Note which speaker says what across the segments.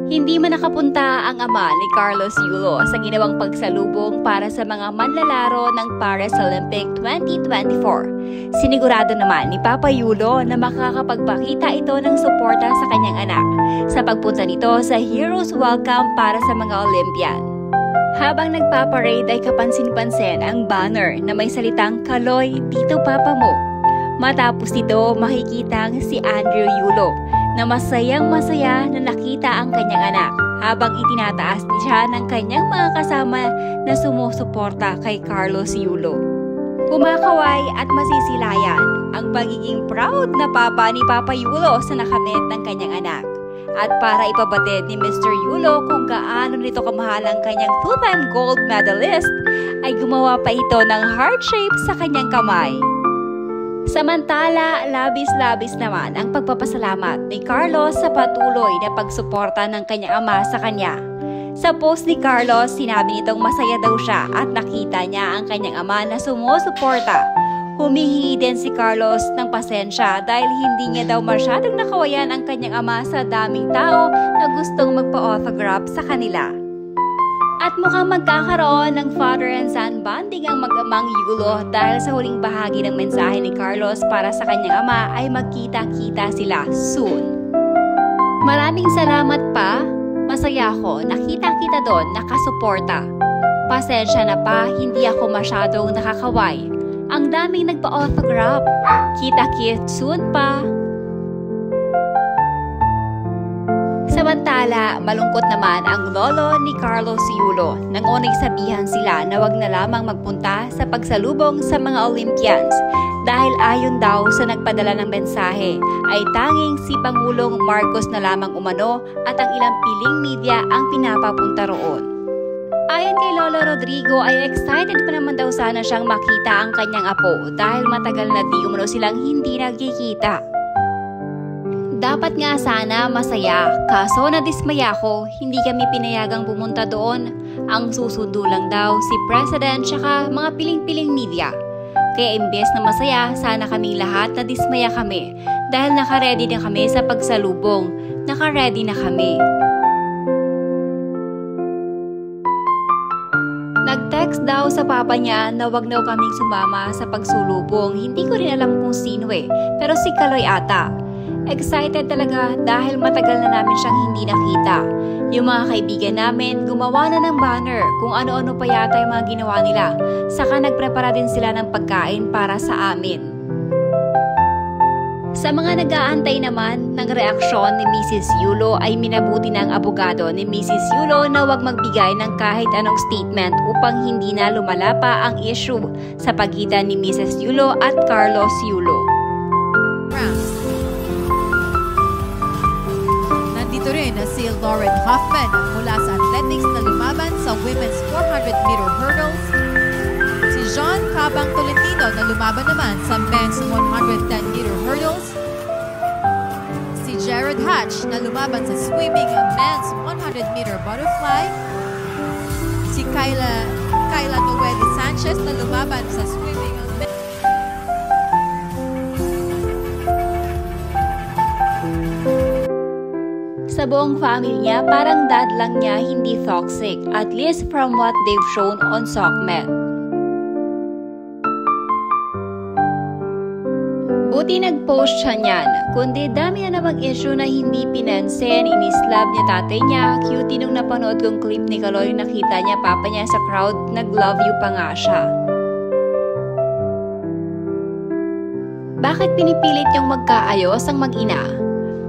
Speaker 1: Hindi man nakapunta ang ama ni Carlos Yulo sa ginawang pagsalubong para sa mga manlalaro ng Paris Olympic 2024. Sinigurado naman ni Papa Yulo na makakapagpakita ito ng suporta sa kanyang anak sa pagpunta nito sa Heroes Welcome para sa mga Olympian. Habang nagpaparade ay kapansin-pansin ang banner na may salitang "Kaloy, Tito Papa Mo". Matapos nito makikitang si Andrew Yulo na masayang-masaya na nakita ang kanyang anak habang itinataas siya ng kanyang mga kasama na sumusuporta kay Carlos Yulo. Kumakaway at masisilayan ang pagiging proud na papa ni Papa Yulo sa nakamit ng kanyang anak. At para ipabatid ni Mr. Yulo kung gaano nito kamahal ang kanyang two-time gold medalist, ay gumawa pa ito ng heart shape sa kanyang kamay. Samantala, labis-labis naman ang pagpapasalamat ni Carlos sa patuloy na pagsuporta ng kanyang ama sa kanya. Sa post ni Carlos, sinabi nitong masaya daw siya at nakita niya ang kanyang ama na sumusuporta. Humihingi din si Carlos ng pasensya dahil hindi niya daw masyadong nakawayan ang kanyang ama sa daming tao na gustong magpa-autograph sa kanila. At mukhang magkakaroon ng father and son bonding ang mag-amang Yulo dahil sa huling bahagi ng mensahe ni Carlos para sa kanyang ama ay magkita-kita sila soon. Maraming salamat pa. Masaya ako. Nakita-kita doon, nakasuporta. Pasensya na pa, hindi ako masyadong nakakaway. Ang daming nagpa-autograph. Kita-kit soon pa. Samantala, malungkot naman ang lolo ni Carlos Yulo nang unay sabihan sila na wag na lamang magpunta sa pagsalubong sa mga Olympians dahil ayon daw sa nagpadala ng mensahe ay tanging si Pangulong Marcos na lamang umano at ang ilang piling media ang pinapapunta roon. Ayon kay Lolo Rodrigo ay excited pa naman daw sana siyang makita ang kanyang apo dahil matagal na di umano silang hindi nagkikita. Dapat nga sana masaya, kaso nadismaya ko, hindi kami pinayagang pumunta doon. Ang susundo lang daw si President tsaka mga piling-piling media. Kaya imbes na masaya, sana kaming lahat nadismaya kami dahil nakaredy na kami sa pagsalubong. Nakaredy na kami. Nag-text daw sa papa niya na wag daw kaming sumama sa pagsulubong. Hindi ko rin alam kung sino pero si Kaloy ata. Excited talaga dahil matagal na namin siyang hindi nakita. Yung mga kaibigan namin gumawa na ng banner kung ano-ano pa yata yung mga ginawa nila. Saka nagprepara din sila ng pagkain para sa amin. Sa mga nag-aantay naman ng reaksyon ni Mrs. Yulo ay minabuti ng abogado ni Mrs. Yulo na wag magbigay ng kahit anong statement upang hindi na lumala pa ang issue sa pagitan ni Mrs. Yulo at Carlos Yulo.
Speaker 2: Nandito rin na si Lauren Hoffman mula sa athletics na lumaban sa women's 400-meter hurdles. Si John Cabang Tolentino na lumaban naman sa men's 110-meter hurdles. Si Jared Hatch na lumaban sa swimming men's 100-meter butterfly. Si Kyla Noeli Sanchez na lumaban sa swimming men's
Speaker 1: Sa buong family niya, parang dad lang niya hindi toxic, at least from what they've shown on SOCMED. Buti nag-post siya niyan, kundi dami na namang issue na hindi pinansin, inislab niya tatay niya, cutie nung napanood kong clip ni Kaloy, nakita niya papa niya sa crowd, nag-love you pa nga siya. Bakit pinipilit yung magkaayos ang mag-ina?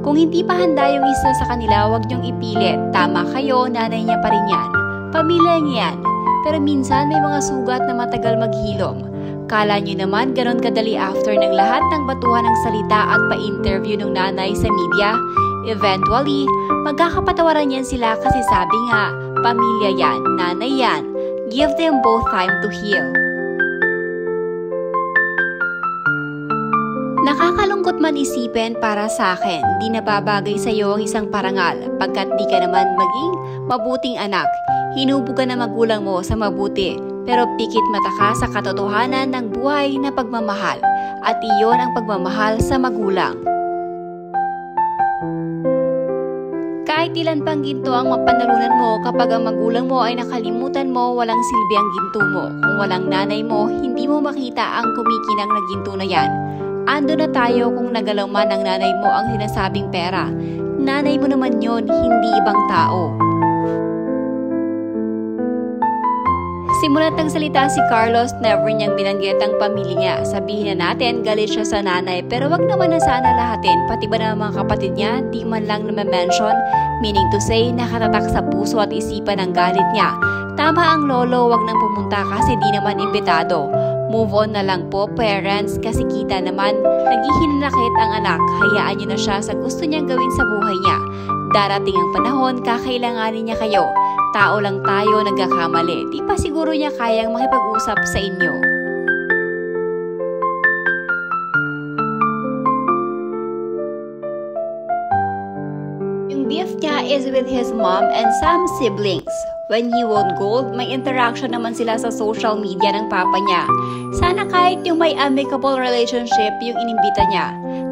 Speaker 1: Kung hindi pa handa yung isa sa kanila, huwag niyong ipilit. Tama kayo, nanay niya pa rin yan. Pamilya niya yan. Pero minsan may mga sugat na matagal maghilom. Kala niyo naman ganon kadali after ng lahat ng batuhan ng salita at pa-interview ng nanay sa media? Eventually, magkakapatawaran yan sila kasi sabi nga, pamilya yan, nanay yan. Give them both time to heal. Nakakalungkot man isipin para sa akin, di nababagay sa iyo ang isang parangal pagkat di ka naman maging mabuting anak. Hinubo ka na magulang mo sa mabuti, pero pikit mata ka sa katotohanan ng buhay na pagmamahal at iyon ang pagmamahal sa magulang. Kahit ilan pang ginto ang mapanalunan mo, kapag ang magulang mo ay nakalimutan mo, walang silbi ang ginto mo. Kung walang nanay mo, hindi mo makita ang kumikinang na ginto na yan. Ando na tayo kung nagalaw man ang nanay mo ang sinasabing pera. Nanay mo naman yon, hindi ibang tao. Simulat ng salita si Carlos, never niyang binanggit ang pamilya niya. Sabihin na natin, galit siya sa nanay, pero wag naman na sana lahatin, pati ba na mga kapatid niya, di man lang na-mention, meaning to say, nakatatak sa puso at isipan ang galit niya. Tama ang lolo, wag nang pumunta kasi di naman imbitado. Move on na lang po, parents, kasi kita naman, naghihinakit ang anak, hayaan niyo na siya sa gusto niyang gawin sa buhay niya. Darating ang panahon, kakailanganin niya kayo. Tao lang tayo nagkakamali. Di pa siguro niya kayang makipag-usap sa inyo. Yung beef niya is with his mom and some siblings. When he won gold, may interaction naman sila sa social media ng papa niya. Sana kahit yung may amicable relationship yung inimbita niya.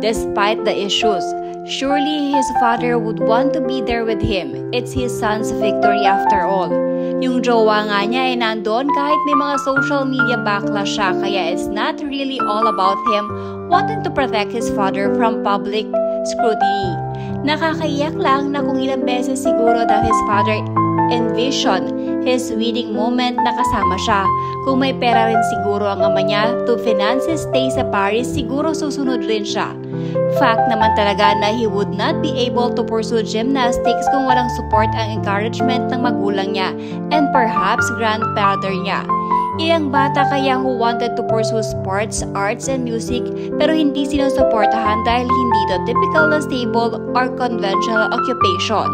Speaker 1: Despite the issues, surely his father would want to be there with him. It's his son's victory after all. Yung jowa nga niya ay nandoon kahit may mga social media backlash siya, kaya it's not really all about him wanting to protect his father from public scrutiny. Nakakaiyak lang na kung ilang beses siguro that his father envision his wedding moment na kasama siya. Kung may pera rin siguro ang ama niya to finance his stay sa Paris, siguro susunod rin siya. Fact naman talaga na he would not be able to pursue gymnastics kung walang support ang encouragement ng magulang niya and perhaps grandfather niya. Ilang bata kaya who wanted to pursue sports, arts, and music pero hindi sinusuportahan dahil hindi to typical na stable or conventional occupation.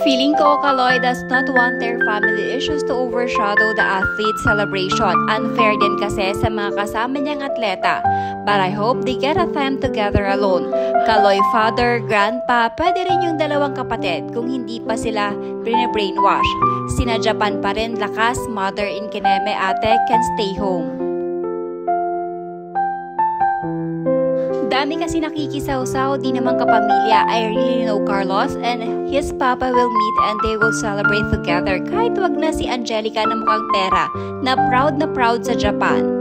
Speaker 1: Feeling ko, Kaloy does not want their family issues to overshadow the athlete celebration. Unfair din kasi sa mga kasama niyang atleta. But I hope they get a time together alone. Kaloy father, grandpa, pwede rin yung dalawang kapatid kung hindi pa sila brainwash. Sina Japan pa rin, lakas, mother in kineme ate can stay home. Dami kasi nakikisaw-saw, di naman kapamilya. I really know Carlos and his papa will meet and they will celebrate together. Kahit wag na si Angelica na mukhang pera, na proud sa Japan.